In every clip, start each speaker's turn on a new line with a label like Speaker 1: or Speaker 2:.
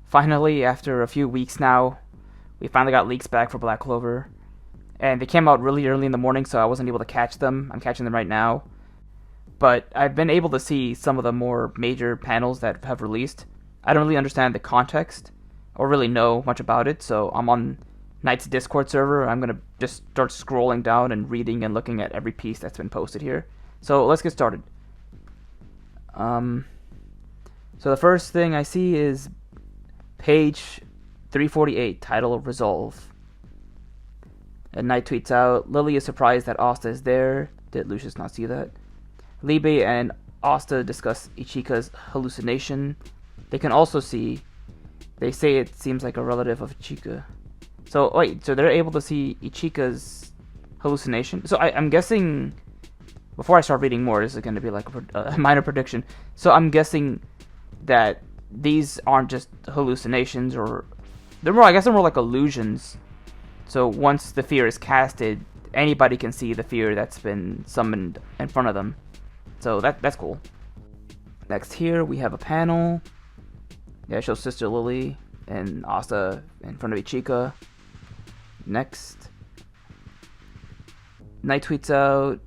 Speaker 1: Finally, after a few weeks now, we finally got leaks back for Black Clover. And they came out really early in the morning, so I wasn't able to catch them. I'm catching them right now. But I've been able to see some of the more major panels that have released. I don't really understand the context or really know much about it, so I'm on Knight's Discord server. I'm going to just start scrolling down and reading and looking at every piece that's been posted here. So let's get started. So the first thing I see is page 348, title Resolve. And Knight tweets out, Lily is surprised that Asta is there. Did Lucius not see that? Libe and Asta discuss Ichika's hallucination. They can also see, they say it seems like a relative of Ichika. So, wait, so they're able to see Ichika's hallucination? So I'm guessing, before I start reading more, this is going to be like a minor prediction. So I'm guessing that these aren't just hallucinations, or I guess they're more like illusions. So once the fear is casted, anybody can see the fear that's been summoned in front of them. So that's cool. Next here we have a panel. Yeah, it shows Sister Lily and Asta in front of Ichika. Next, Knight tweets out,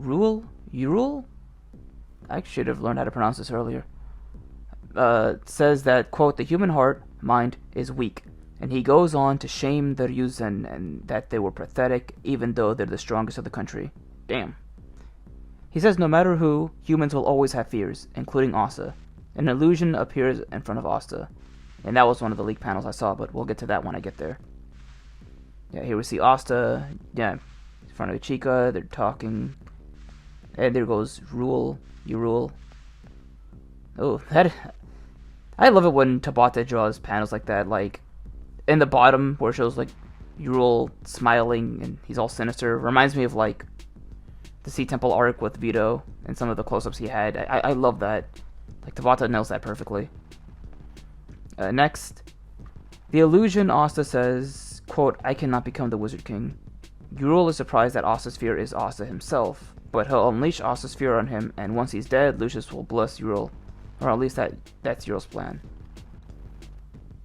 Speaker 1: Urul? I should have learned how to pronounce this earlier. Says that, quote, the human heart, mind, is weak. And he goes on to shame the Ryuzen and that they were pathetic, even though they're the strongest of the country. Damn. He says no matter who, humans will always have fears, including Asta. An illusion appears in front of Asta. And that was one of the leak panels I saw, but we'll get to that when I get there. Yeah, here we see Asta, yeah, in front of Ichika, they're talking. And there goes Urul. Oh, I love it when Tabata draws panels like that, like, in the bottom, where it shows, like, Urul smiling, and he's all sinister. Reminds me of, like, the Sea Temple arc with Vito, and some of the close-ups he had. I love that. Like, Tabata nails that perfectly. Next, the illusion, Asta says, quote, I cannot become the Wizard King. Urul is surprised that Asta's fear is Asta himself, but he'll unleash Asta's fear on him, and once he's dead, Lucius will bless Urul. Or at least that's Urul's plan.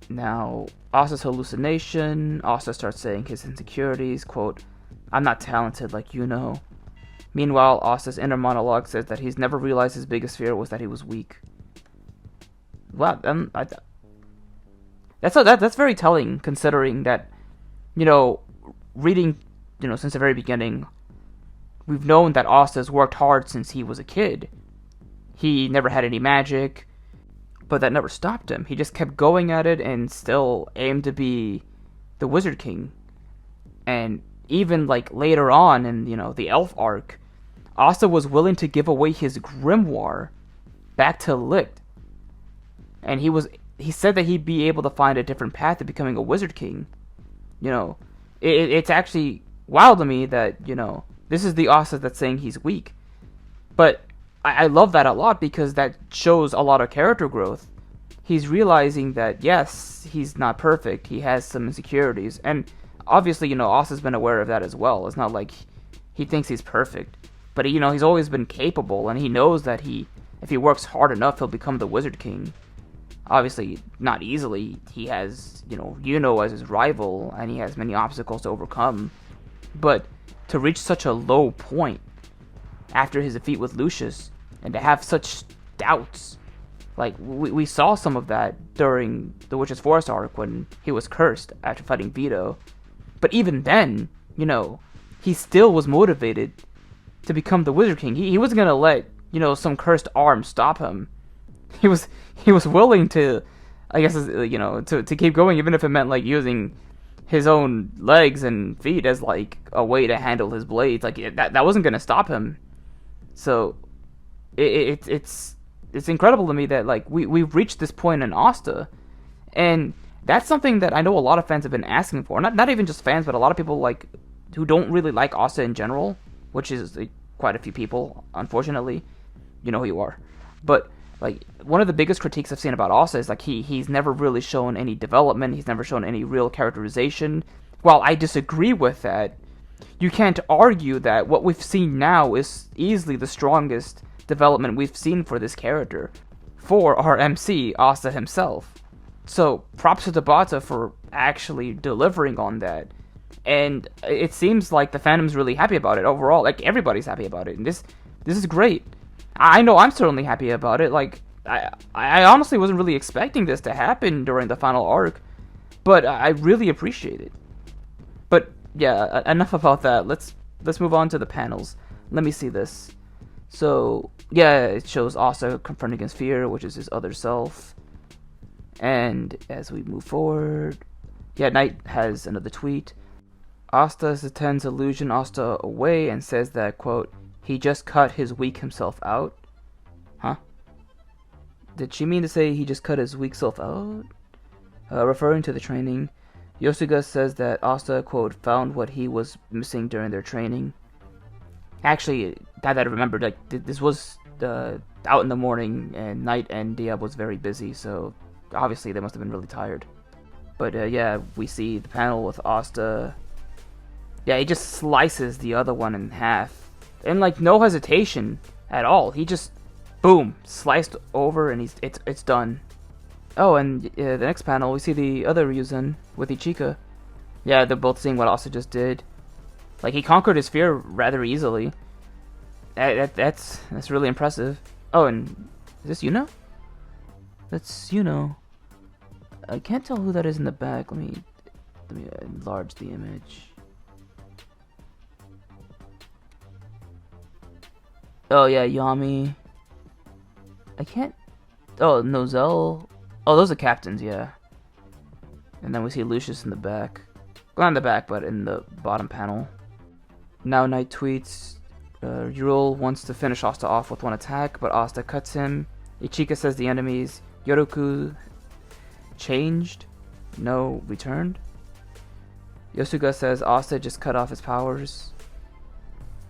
Speaker 1: Now, Asta's hallucination, Asta starts saying his insecurities, quote, I'm not talented like you know. Meanwhile, Asta's inner monologue says that he's never realized his biggest fear was that he was weak. Wow, that's very telling, considering that, reading, since the very beginning, we've known that Asta's worked hard since he was a kid. He never had any magic, but that never stopped him. He just kept going at it and still aimed to be the Wizard King. And even, like, later on in, the Elf arc, Asta was willing to give away his grimoire back to Licht. And he said that he'd be able to find a different path to becoming a Wizard King. It's actually wild to me that, this is the Asta that's saying he's weak. But I love that a lot because that shows a lot of character growth. He's realizing that, yes, he's not perfect. He has some insecurities. And obviously, Asta's been aware of that as well. It's not like he thinks he's perfect. But, he's always been capable, and he knows that if he works hard enough, he'll become the Wizard King. Obviously, not easily. He has, Yuno as his rival, and he has many obstacles to overcome. But to reach such a low point after his defeat with Lucius, and to have such doubts, like, we saw some of that during the Witch's Forest arc when he was cursed after fighting Vito. But even then, he still was motivated to become the Wizard King. He wasn't gonna let, some cursed arm stop him. He was willing to, I guess, to keep going, even if it meant, like, using his own legs and feet as, like, a way to handle his blades. Like, that wasn't gonna stop him. So it's incredible to me that, like, we've reached this point in Asta, and that's something that I know a lot of fans have been asking for. Not even just fans, but a lot of people, like, who don't really like Asta in general, which is, like, quite a few people, unfortunately. You know who you are. But, like, one of the biggest critiques I've seen about Asta is, like, he's never really shown any development. He's never shown any real characterization. While I disagree with that, you can't argue that what we've seen now is easily the strongest development we've seen for this character, for our MC, Asta himself. So props to Tabata for actually delivering on that. And it seems like the fandom's really happy about it overall. Like, everybody's happy about it. And this is great. I know I'm certainly happy about it. Like, I honestly wasn't really expecting this to happen during the final arc. But I really appreciate it. But, yeah, enough about that. Let's move on to the panels. Let me see this. So, yeah, it shows Asta confronting his fear, which is his other self. And as we move forward, yeah, Knight has another tweet. Asta'S attends illusion Asta away and says that, quote, he just cut his weak himself out. Huh? Did she mean to say he just cut his weak self out? Referring to the training, Yosuga says that Asta, quote, found what he was missing during their training. Actually, now that I remembered, like, this was out in the morning, and Knight and Diab was very busy, so obviously they must have been really tired. But yeah, we see the panel with Asta. Yeah, he just slices the other one in half. And, like, no hesitation at all. He just, boom, sliced over, and it's done. Oh, and the next panel, we see the other Ryuzen with Ichika. Yeah, they're both seeing what Asta just did. Like, he conquered his fear rather easily. That's really impressive. Oh, and is this Yuno? That's Yuno. I can't tell who that is in the back. Let me enlarge the image. Oh yeah, Yami. I can't. Oh, Nozel. Oh, those are captains, yeah. And then we see Lucius in the back. Well, not in the back, but in the bottom panel. Now Knight tweets, Yurul wants to finish Asta off with one attack, but Asta cuts him. Ichika says the enemies Yoroku changed, no returned. Yosuga says Asta just cut off his powers.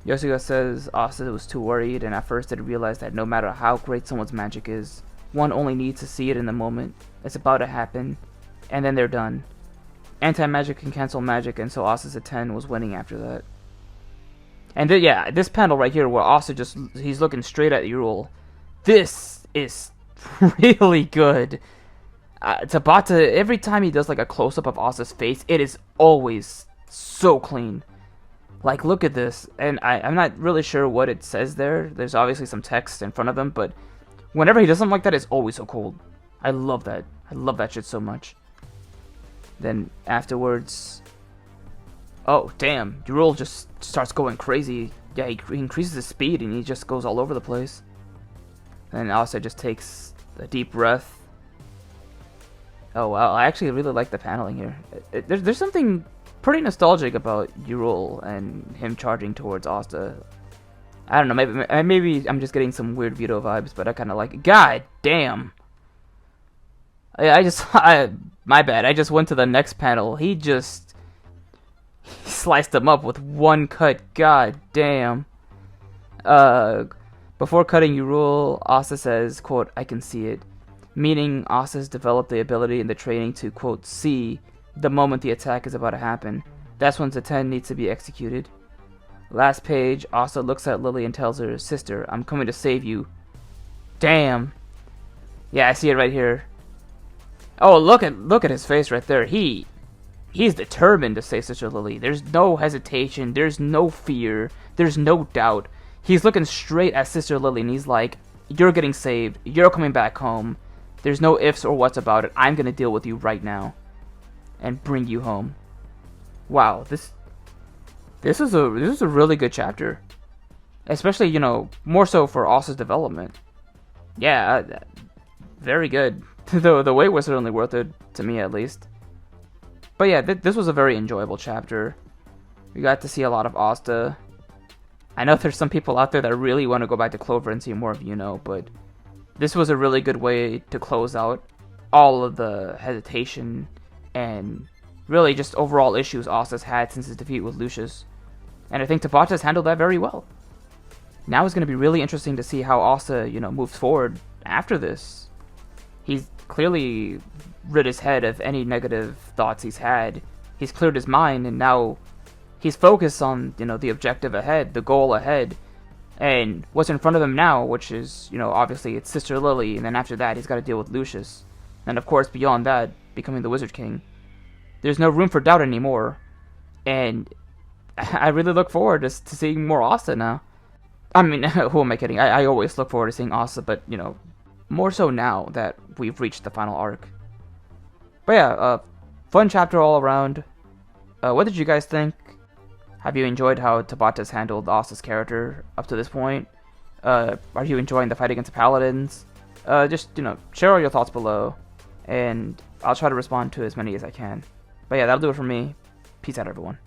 Speaker 1: Yosuga says Asta was too worried and at first didn't realize that no matter how great someone's magic is, one only needs to see it in the moment. It's about to happen, and then they're done. Anti-magic can cancel magic, and so Asta's a 10 was winning after that. And yeah, this panel right here where Asta he's looking straight at Yurul. This is really good. Tabata, every time he does like a close-up of Asta's face, it is always so clean. Like, look at this. And I'm not really sure what it says there. There's obviously some text in front of him, but whenever he does something like that, it's always so cool. I love that. I love that shit so much. Then afterwards, oh damn, Yurul just starts going crazy. Yeah, he increases his speed and he just goes all over the place. And Asta just takes a deep breath. Oh wow, I actually really like the paneling here. There's something pretty nostalgic about Yurul and him charging towards Asta. I don't know, maybe I'm just getting some weird Vito vibes, but I kind of like it. God damn. My bad. I just went to the next panel. He sliced him up with one cut. God damn. Before cutting Yurul, Asta says, quote, I can see it. Meaning Asta's developed the ability in the training to, quote, see the moment the attack is about to happen. That's when the 10 needs to be executed. Last page, Asta looks at Lily and tells her, sister, I'm coming to save you. Damn. Yeah, I see it right here. Oh, look at his face right there. He's determined to save Sister Lily. There's no hesitation. There's no fear. There's no doubt. He's looking straight at Sister Lily and he's like, you're getting saved. You're coming back home. There's no ifs or whats about it. I'm gonna deal with you right now and bring you home. Wow, this is a really good chapter, especially, you know, more so for Asta's development. Yeah, very good. The wait was certainly worth it to me, at least. But yeah, this was a very enjoyable chapter. We got to see a lot of Asta. I know there's some people out there that really want to go back to Clover and see more of Yuno, but this was a really good way to close out all of the hesitation and really just overall issues Asta's had since his defeat with Lucius. And I think Tabata's handled that very well. Now it's going to be really interesting to see how Asta, you know, moves forward after this. He's clearly rid his head of any negative thoughts he's had. He's cleared his mind, and now he's focused on, you know, the objective ahead, the goal ahead, and what's in front of him now, which is, you know, obviously it's Sister Lily, and then after that he's got to deal with Lucius. And of course, beyond that, becoming the Wizard King. There's no room for doubt anymore. And I really look forward to seeing more Asta now. I mean, who am I kidding? I always look forward to seeing Asta, but, you know, more so now that we've reached the final arc. But yeah, fun chapter all around. What did you guys think? Have you enjoyed how Tabata's handled Asta's character up to this point? Are you enjoying the fight against the Paladins? Just, you know, share all your thoughts below, and I'll try to respond to as many as I can. But yeah, that'll do it for me. Peace out, everyone.